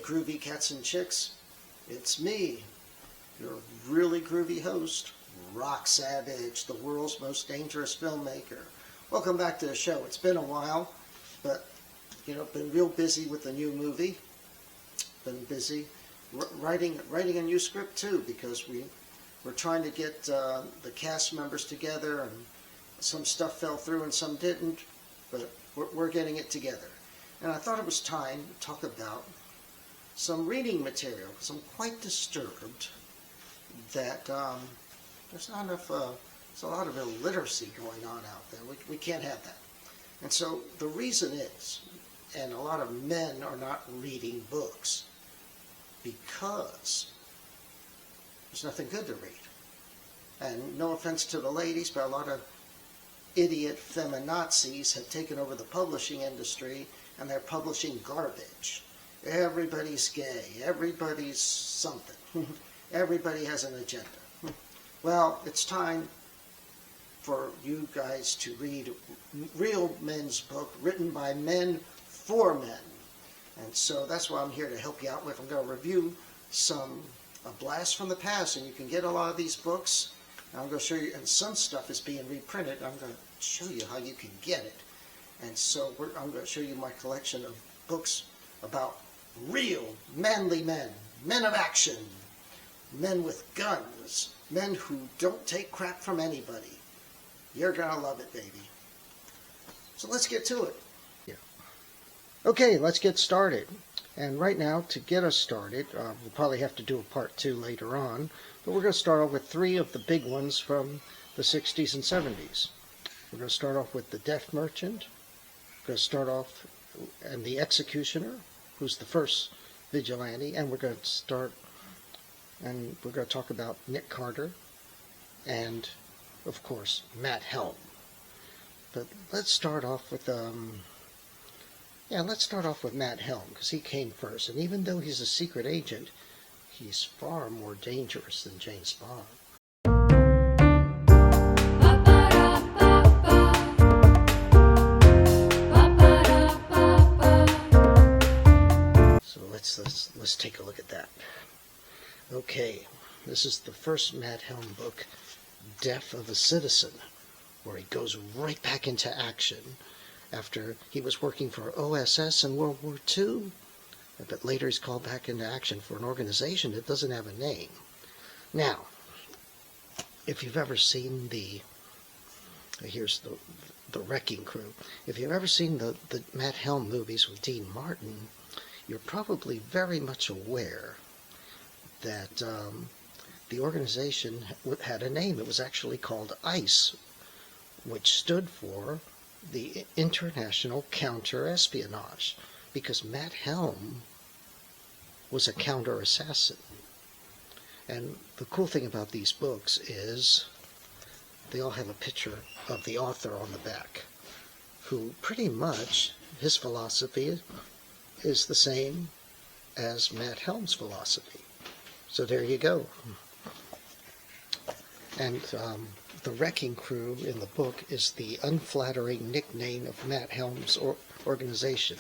groovy cats and chicks. It's me, your really groovy host, Rock Savage, the world's most dangerous filmmaker. Welcome back to the show. It's been a while, but been real busy with the new movie. Been busy writing a new script too, because we're trying to get the cast members together, and some stuff fell through and some didn't, but we're getting it together. And I thought it was time to talk about some reading material, because I'm quite disturbed that there's not enough, there's a lot of illiteracy going on out there. We can't have that. And so the reason is, and a lot of men are not reading books, because there's nothing good to read. And no offense to the ladies, but a lot of idiot feminazis have taken over the publishing industry, and they're publishing garbage. Everybody's gay. Everybody's something. Everybody has an agenda. Well, it's time for you guys to read real men's book written by men for men. And so that's what I'm here to help you out with. I'm going to review a blast from the past, and you can get a lot of these books. And I'm going to show you, and some stuff is being reprinted. I'm going to show you how you can get it. And so I'm going to show you my collection of books about real manly men, men of action, men with guns, men who don't take crap from anybody. You're going to love it, baby. So let's get to it. Yeah. Okay, let's get started. And right now, to get us started, we'll probably have to do a part 2 later on, but we're going to start off with 3 of the big ones from the 60s and 70s. We're going to start off with The Death Merchant. We're going to start off and The Executioner, who's the first vigilante, and we're going to talk about Nick Carter and, of course, Matt Helm. But let's start off with Matt Helm, because he came first, and even though he's a secret agent, he's far more dangerous than James Bond. Let's take a look at that. Okay, this is the first Matt Helm book, Death of a Citizen, where he goes right back into action after he was working for OSS in World War II, but later he's called back into action for an organization that doesn't have a name. Now, if you've ever seen here's the Wrecking Crew. If you've ever seen the Matt Helm movies with Dean Martin, you're probably very much aware that the organization had a name. It was actually called ICE, which stood for the International Counter-Espionage, because Matt Helm was a counter-assassin. And the cool thing about these books is they all have a picture of the author on the back, who pretty much, his philosophy is the same as Matt Helm's philosophy. So there you go. And the Wrecking Crew in the book is the unflattering nickname of Matt Helm's organization.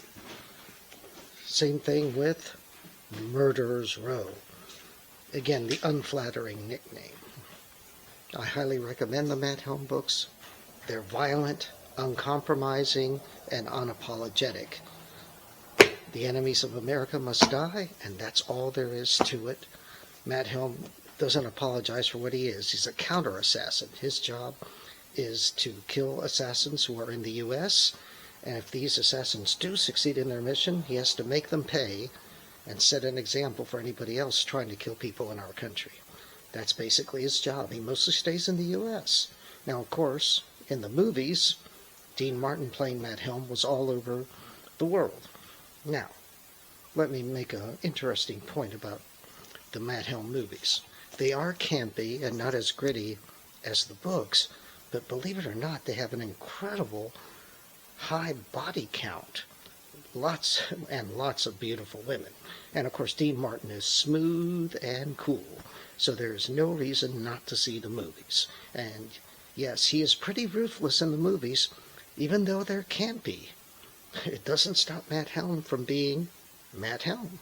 Same thing with Murderers Row. Again, the unflattering nickname. I highly recommend the Matt Helm books. They're violent, uncompromising, and unapologetic. The enemies of America must die, and that's all there is to it. Matt Helm doesn't apologize for what he is. He's a counter-assassin. His job is to kill assassins who are in the U.S., and if these assassins do succeed in their mission, he has to make them pay and set an example for anybody else trying to kill people in our country. That's basically his job. He mostly stays in the U.S. Now, of course, in the movies, Dean Martin playing Matt Helm was all over the world. Now, let me make an interesting point about the Matt Helm movies. They are campy and not as gritty as the books, but believe it or not, they have an incredible high body count. Lots and lots of beautiful women. And of course, Dean Martin is smooth and cool, so there's no reason not to see the movies. And yes, he is pretty ruthless in the movies, even though they're campy. It doesn't stop Matt Helm from being Matt Helm.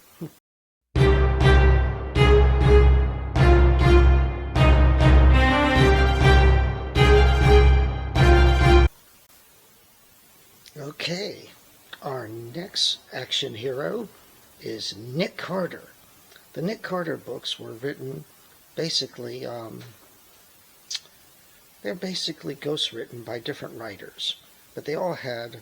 Okay, our next action hero is Nick Carter. The Nick Carter books were written basically, they're basically ghostwritten by different writers, but they all had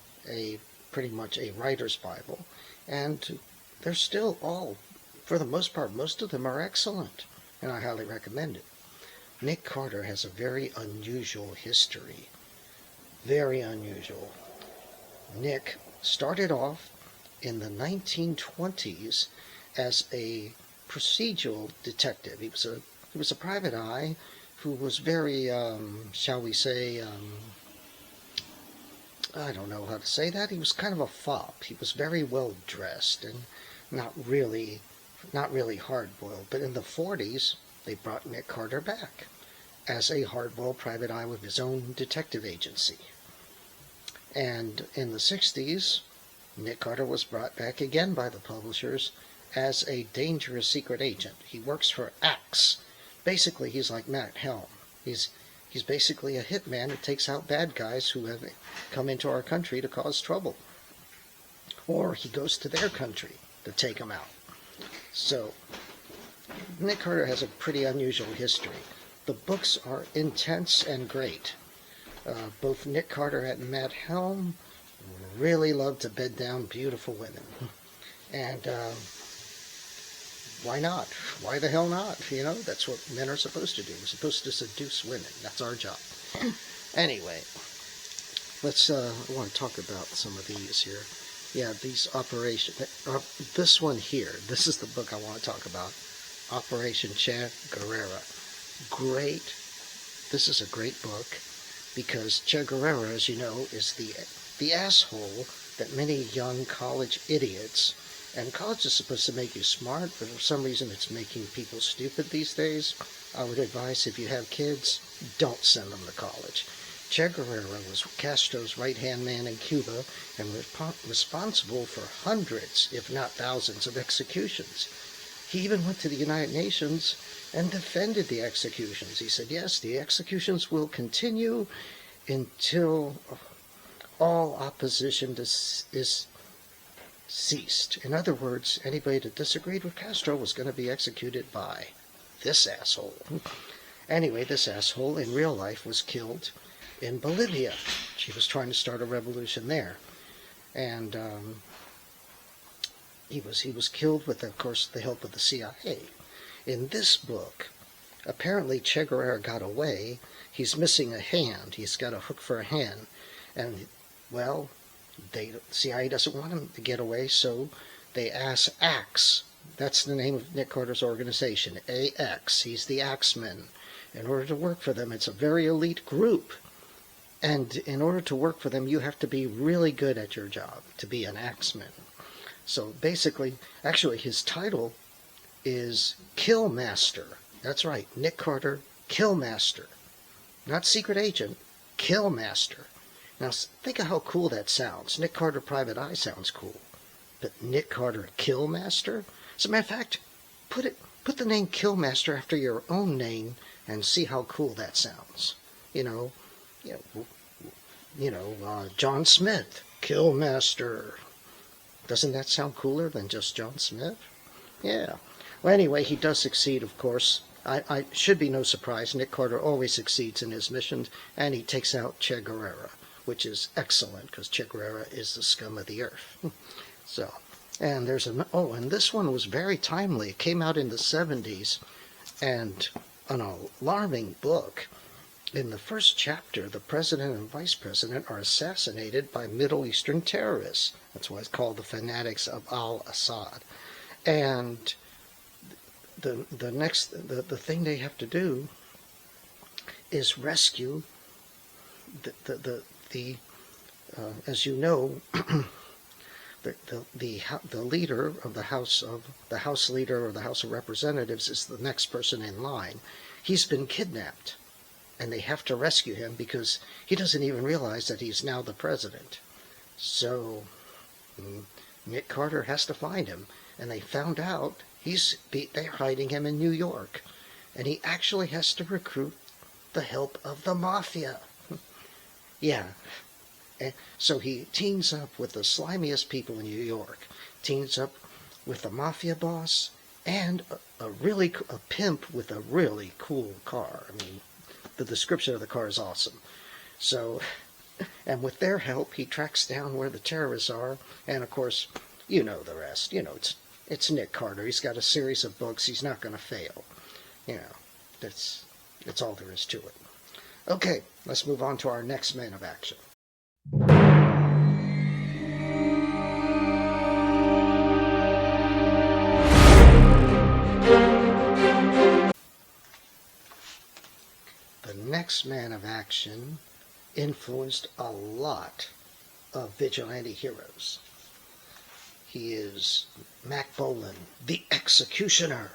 pretty much a writer's Bible, and they're still all, for the most part, most of them are excellent, and I highly recommend it. Nick Carter has a very unusual history. Very unusual. Nick started off in the 1920s as a procedural detective. He was a private eye who was very, shall we say, I don't know how to say that. He was kind of a fop. He was very well dressed and not really hard-boiled. But in the 40s, they brought Nick Carter back as a hard-boiled private eye with his own detective agency. And in the 60s, Nick Carter was brought back again by the publishers as a dangerous secret agent. He works for Axe. Basically, he's like Matt Helm. He's basically a hitman who takes out bad guys who have come into our country to cause trouble. Or he goes to their country to take them out. So, Nick Carter has a pretty unusual history. The books are intense and great. Both Nick Carter and Matt Helm really love to bed down beautiful women. And why not? Why the hell not? You know, that's what men are supposed to do. We're supposed to seduce women. That's our job. Anyway, I want to talk about some of these here. Yeah, these this one here, this is the book I want to talk about. Operation Che Guevara. Great. This is a great book because Che Guevara, as you know, is the asshole that many young college idiots, and college is supposed to make you smart, but for some reason it's making people stupid these days. I would advise, if you have kids, don't send them to college. Che Guevara was Castro's right-hand man in Cuba and responsible for hundreds, if not thousands, of executions. He even went to the United Nations and defended the executions. He said, yes, the executions will continue until all opposition is ceased. In other words, anybody that disagreed with Castro was going to be executed by this asshole. Anyway, this asshole in real life was killed in Bolivia. She was trying to start a revolution there. And he was killed with, of course, the help of the CIA. In this book, apparently Che Guevara got away. He's missing a hand. He's got a hook for a hand. And, well, the CIA doesn't want him to get away, so they ask Axe. That's the name of Nick Carter's organization, AX. He's the Axeman. In order to work for them, it's a very elite group. And in order to work for them, you have to be really good at your job to be an Axeman. So basically, actually, his title is Killmaster. That's right, Nick Carter, Killmaster. Not secret agent, Killmaster. Now, think of how cool that sounds. Nick Carter, Private Eye sounds cool. But Nick Carter, Killmaster? As a matter of fact, put the name Killmaster after your own name and see how cool that sounds. John Smith, Killmaster. Doesn't that sound cooler than just John Smith? Yeah. Well, anyway, he does succeed, of course. I should be no surprise. Nick Carter always succeeds in his missions, and he takes out Che Guevara, which is excellent, because Che Guevara is the scum of the earth. So, and and this one was very timely. It came out in the 70s, and an alarming book. In the first chapter, the president and vice president are assassinated by Middle Eastern terrorists. That's why it's called the Fanatics of al-Assad. And the thing they have to do is rescue as you know, the leader of the House leader of the House of Representatives is the next person in line. He's been kidnapped, and they have to rescue him because he doesn't even realize that he's now the president. So Nick Carter has to find him, and they found out they're hiding him in New York, and he actually has to recruit the help of the mafia. Yeah, And so he teams up with the slimiest people in New York, teams up with the mafia boss, and a pimp with a really cool car. I mean, the description of the car is awesome. So, and with their help, he tracks down where the terrorists are, and of course, you know the rest. You know, it's Nick Carter. He's got a series of books. He's not going to fail. You know, that's all there is to it. Okay, let's move on to our next man of action. The next man of action influenced a lot of vigilante heroes. He is Mac Bolan, the Executioner.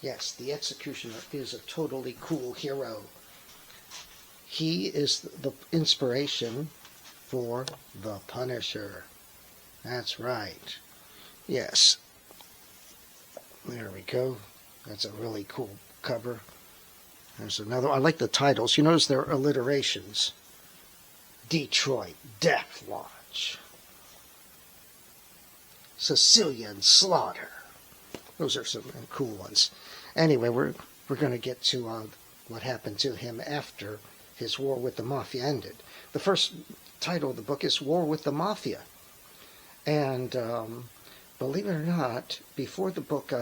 Yes, the Executioner is a totally cool hero. He is the inspiration for the Punisher. That's right. Yes. There we go. That's a really cool cover. There's another. I like the titles. You notice they're alliterations. Detroit Death Watch. Sicilian Slaughter. Those are some cool ones. Anyway, we're going to get to what happened to him after his war with the Mafia ended. The first title of the book is War with the Mafia. And believe it or not, before the book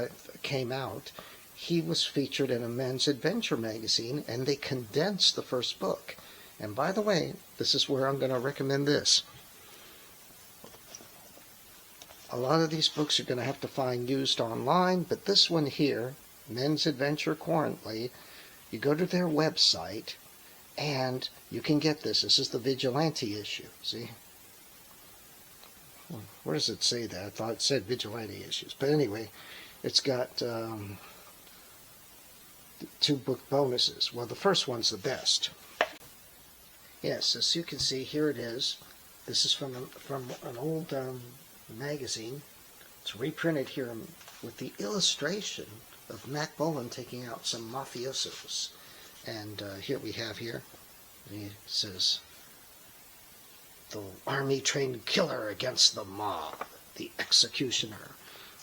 came out, he was featured in a men's adventure magazine, and they condensed the first book. And by the way, this is where I'm going to recommend this. A lot of these books you're going to have to find used online, but this one here, Men's Adventure Currently, you go to their website, and you can get this. This is the Vigilante issue, see? Where does it say that? I thought it said Vigilante issues. But anyway, it's got 2 book bonuses. Well, the first one's the best. Yes, as you can see, here it is. This is from an old magazine. It's reprinted here with the illustration of Mac Bolan taking out some mafiosos. And here we have here, he says, the army-trained killer against the mob, the Executioner.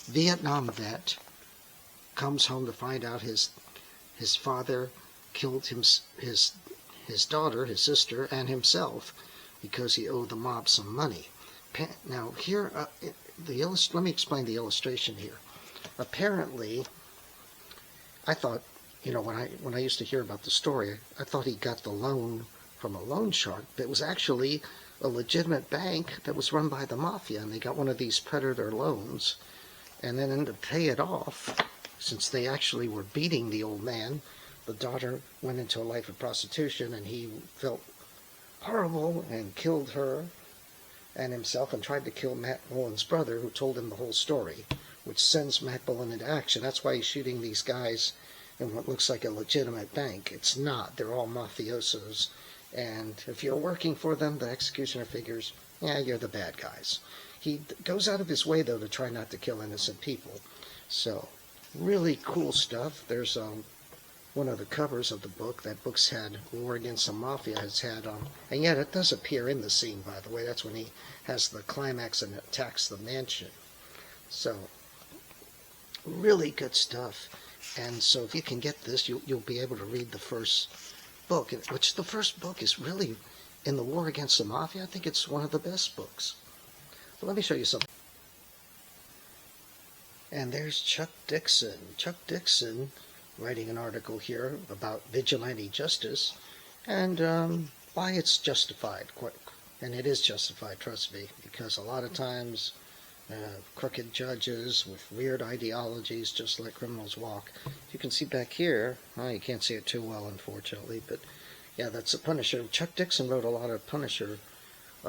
Vietnam vet comes home to find out his father killed his daughter, his sister, and himself because he owed the mob some money. Now here, let me explain the illustration here. Apparently, I thought, you know, when I used to hear about the story, I thought he got the loan from a loan shark, but it was actually a legitimate bank that was run by the mafia, and they got one of these predator loans, and then to pay it off, since they actually were beating the old man, the daughter went into a life of prostitution, and he felt horrible and killed her and himself and tried to kill Mac Bolan's brother, who told him the whole story, which sends Mac Bolan into action. That's why he's shooting these guys in what looks like a legitimate bank. It's not. They're all mafiosos. And if you're working for them, the Executioner figures, yeah, you're the bad guys. He goes out of his way, though, to try not to kill innocent people. So, really cool stuff. There's one of the covers of the book. That book's had War Against the Mafia has had on. And yet it does appear in the scene, by the way. That's when he has the climax and attacks the mansion. So, really good stuff. And so if you can get this, you'll be able to read the first book, which the first book is really, in the War Against the Mafia, I think it's one of the best books. But let me show you something. And there's Chuck Dixon. Chuck Dixon writing an article here about vigilante justice and why it's justified. And it is justified, trust me, because a lot of times crooked judges with weird ideologies just let criminals walk. You can see back here, well, you can't see it too well, unfortunately, but yeah, that's the Punisher. Chuck Dixon wrote a lot of Punisher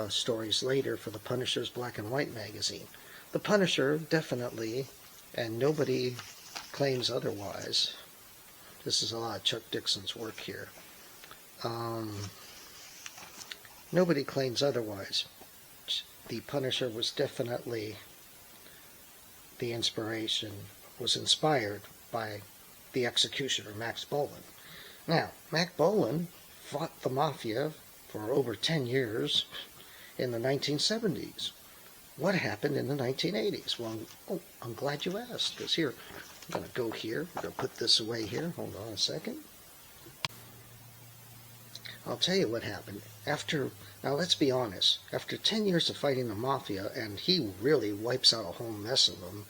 stories later for the Punisher's Black and White magazine. The Punisher, definitely, and nobody claims otherwise. This is a lot of Chuck Dixon's work here. Nobody claims otherwise. The Punisher was definitely the inspiration, was inspired by the Executioner, Max Bolan. Now, Mac Bolan fought the Mafia for over 10 years, in the 1970s. What happened in the 1980s? Well, I'm glad you asked, because here, I'm going to go here. I'm going to put this away here. Hold on a second. I'll tell you what happened. Now let's be honest, after 10 years of fighting the mafia, and he really wipes out a whole mess of them,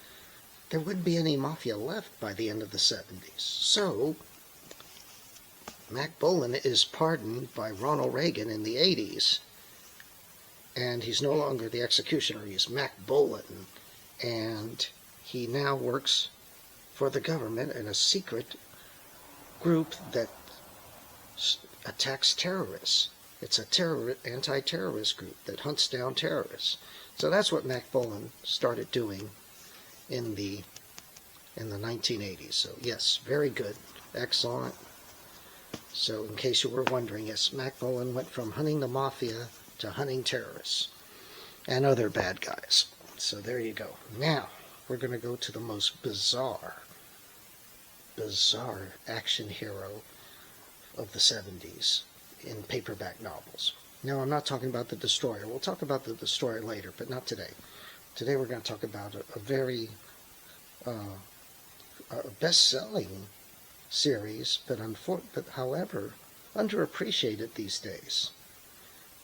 there wouldn't be any mafia left by the end of the 70s. So, Mac Bolan is pardoned by Ronald Reagan in the 80s. And he's no longer the executioner, he's Mac Bolan. And he now works for the government in a secret group that attacks terrorists. It's a anti-terrorist group that hunts down terrorists. So that's what Mac Bolan started doing in the 1980s. So yes, very good, excellent. So in case you were wondering, yes, Mac Bolan went from hunting the mafia to hunting terrorists and other bad guys. So there you go. Now we're going to go to the most bizarre action hero of the 70s in paperback novels. Now, I'm not talking about the Destroyer. We'll talk about the Destroyer later, but not today. Today we're going to talk about a very best-selling series, but however, underappreciated these days.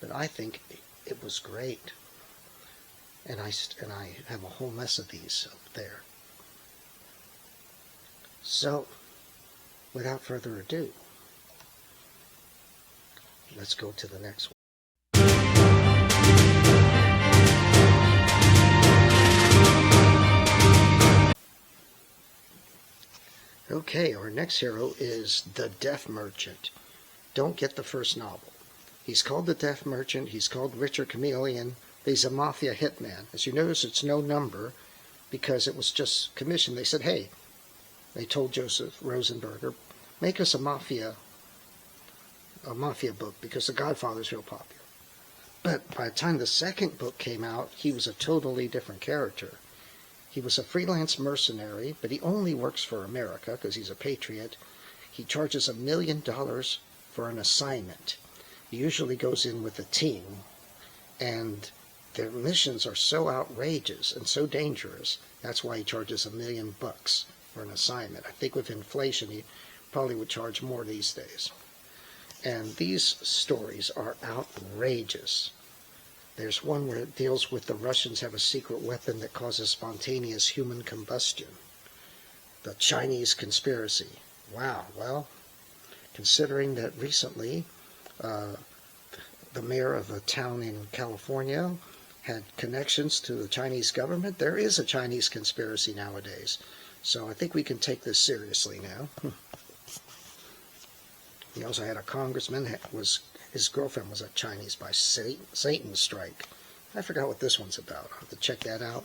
But I think it was great. And I have a whole mess of these up there. So, without further ado, let's go to the next one. Okay, our next hero is the Death Merchant. Don't get the first novel. He's called the Death Merchant, he's called Richard Chameleon, but he's a mafia hitman. As you notice, it's no number because it was just commissioned. They said, hey, they told Joseph Rosenberger, make us a mafia book because The Godfather's real popular. But by the time the second book came out, he was a totally different character. He was a freelance mercenary, but he only works for America because he's a patriot. He charges $1 million for an assignment. He usually goes in with a team, and their missions are so outrageous and so dangerous, that's why he charges $1 million for an assignment. I think with inflation, he probably would charge more these days. And these stories are outrageous. There's one where it deals with the Russians have a secret weapon that causes spontaneous human combustion. The Chinese conspiracy. Wow, well, considering that recently the mayor of a town in California had connections to the Chinese government, there is a Chinese conspiracy nowadays. So I think we can take this seriously now. He also had a congressman, his girlfriend was a Chinese by Satan strike. I forgot what this one's about. I'll have to check that out.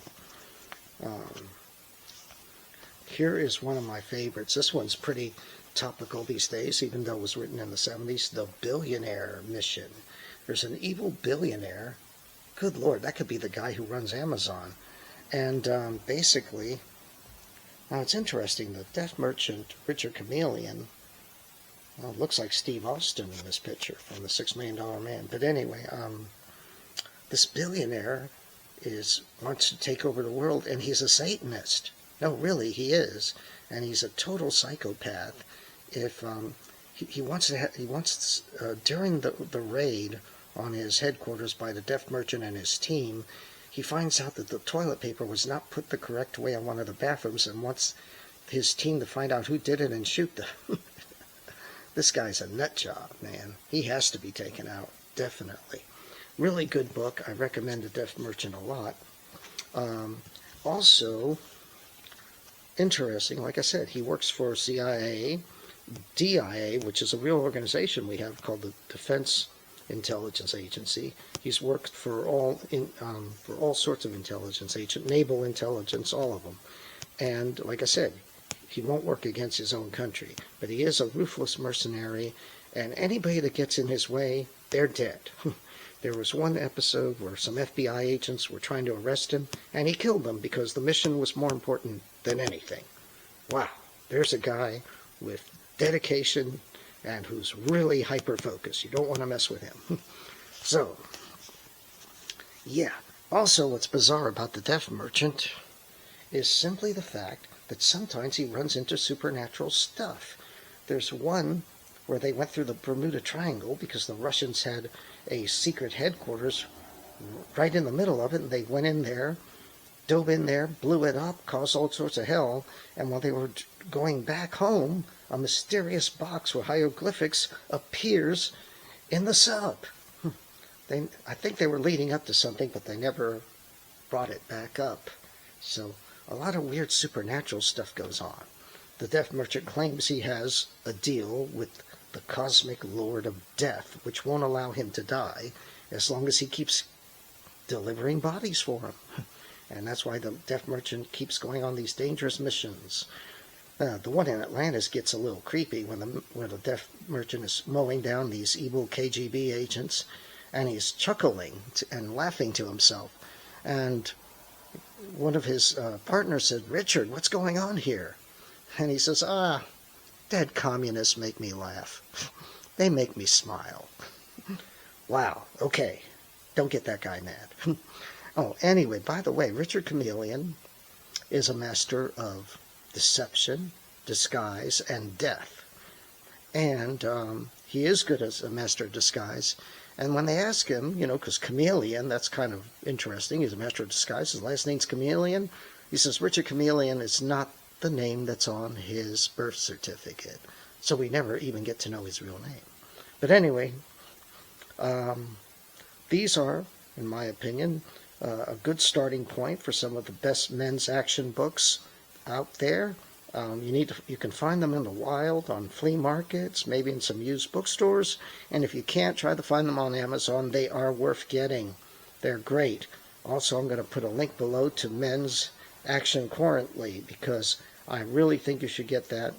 Here is one of my favorites. This one's pretty topical these days, even though it was written in the 70s. The Billionaire Mission. There's an evil billionaire. Good Lord, that could be the guy who runs Amazon. And basically, now it's interesting, the Death Merchant, Richard Chameleon, well, it looks like Steve Austin in this picture from the $6 Million Man. But anyway, this billionaire wants to take over the world, and he's a Satanist. No, really, he is, and he's a total psychopath. If he wants during the raid on his headquarters by the Death Merchant and his team, he finds out that the toilet paper was not put the correct way on one of the bathrooms, and wants his team to find out who did it and shoot them. This guy's a nut job, man. He has to be taken out, definitely. Really good book. I recommend The Death Merchant a lot. Also, interesting, like I said, he works for CIA, DIA, which is a real organization we have called the Defense Intelligence Agency. He's worked for all sorts of intelligence agents, naval intelligence, all of them. And like I said, he won't work against his own country, but he is a ruthless mercenary, and anybody that gets in his way, they're dead. There was one episode where some FBI agents were trying to arrest him, and he killed them because the mission was more important than anything. Wow, there's a guy with dedication and who's really hyper-focused. You don't want to mess with him. So, Yeah. Also, what's bizarre about the Death Merchant is simply the fact that sometimes he runs into supernatural stuff. There's one where they went through the Bermuda Triangle because the Russians had a secret headquarters right in the middle of it, and they went in there, dove in there, blew it up, caused all sorts of hell, and while they were going back home, a mysterious box with hieroglyphics appears in the sub. I think they were leading up to something, but they never brought it back up. So a lot of weird supernatural stuff goes on. The Death Merchant claims he has a deal with the cosmic lord of death, which won't allow him to die as long as he keeps delivering bodies for him. And that's why the Death Merchant keeps going on these dangerous missions. The one in Atlantis gets a little creepy when the Death Merchant is mowing down these evil KGB agents, and he's chuckling and laughing to himself. And one of his partners said, "Richard, what's going on here?" And he says, "Dead communists make me laugh. They make me smile." Wow, okay. Don't get that guy mad. Oh, anyway, by the way, Richard Chameleon is a master of deception, disguise, and death. And he is good as a master of disguise. And when they ask him, because Chameleon, that's kind of interesting. He's a master of disguise. His last name's Chameleon. He says Richard Chameleon is not the name that's on his birth certificate. So we never even get to know his real name. But anyway, these are, in my opinion, a good starting point for some of the best men's action books out there. You can find them in the wild, on flea markets, maybe in some used bookstores. And if you can't, try to find them on Amazon. They are worth getting. They're great. Also, I'm going to put a link below to Men's Action Currently, because I really think you should get that.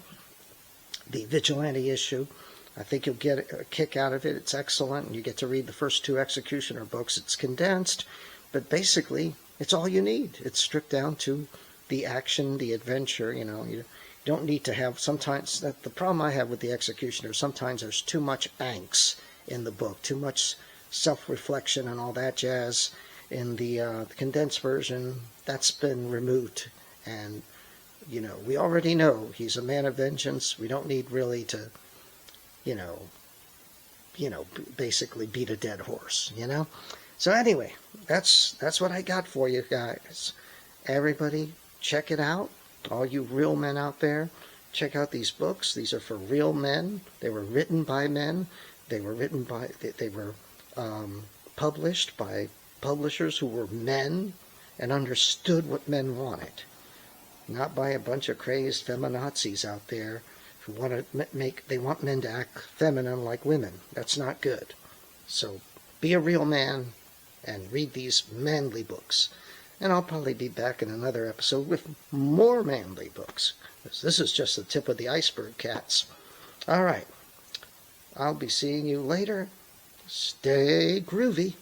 The Vigilante issue. I think you'll get a kick out of it. It's excellent. And you get to read the first 2 Executioner books. It's condensed, but basically, it's all you need. It's stripped down to the action, the adventure. You don't need to have, sometimes, the problem I have with the Executioner, sometimes there's too much angst in the book, too much self-reflection and all that jazz. In the condensed version, that's been removed. And, we already know he's a man of vengeance. We don't need really to, basically beat a dead horse, So anyway, that's what I got for you guys. Everybody, check it out. All you real men out there, check out these books. These are for real men. They were written by men. They were published by publishers who were men and understood what men wanted. Not by a bunch of crazed feminazis out there who they want men to act feminine like women. That's not good. So be a real man and read these manly books. And I'll probably be back in another episode with more manly books. This is just the tip of the iceberg, cats. All right. I'll be seeing you later. Stay groovy.